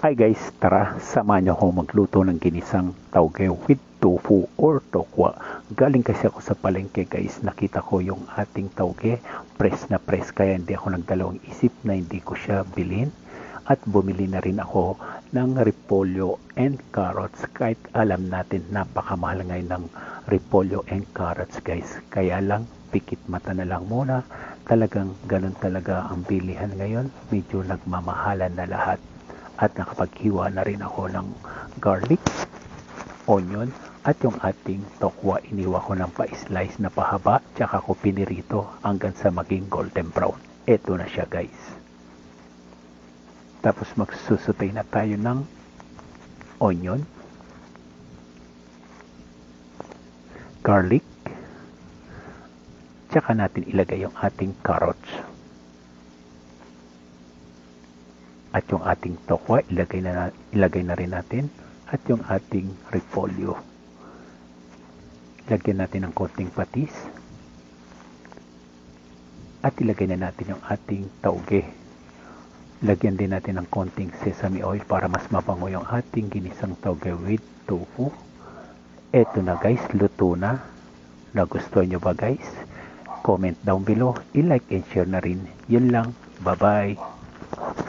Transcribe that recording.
Hi guys, tara, samahan niyo ako magluto ng ginisang tauge with tofu or tokwa. Galing kasi ako sa palengke guys, nakita ko yung ating tauge, press na press, kaya hindi ako nagdalawang isip na hindi ko siya bilhin. At bumili na rin ako ng repolyo and carrots, kahit alam natin napakamahal ngayon ng repolyo and carrots guys. Kaya lang, pikit mata na lang muna, talagang ganun talaga ang bilihan ngayon, medyo nagmamahalan na lahat. At nakapaghiwa na rin ako ng garlic, onion, at yung ating tokwa iniwa ko ng pa-slice na pahaba, tsaka ko pinirito hanggang sa maging golden brown. Eto na siya guys. Tapos magsusutay na tayo ng onion, garlic, tsaka natin ilagay yung ating carrots. At yung ating tokwa, ilagay na rin natin. At yung ating repolyo. Lagyan natin ng konting patis. At ilagay na natin yung ating tauge. Lagyan din natin ng konting sesame oil para mas mabango yung ating ginisang tauge with tofu. Eto na guys, luto na. Nagustuhan nyo ba guys? Comment down below, i-like and share na rin. Yun lang. Bye-bye.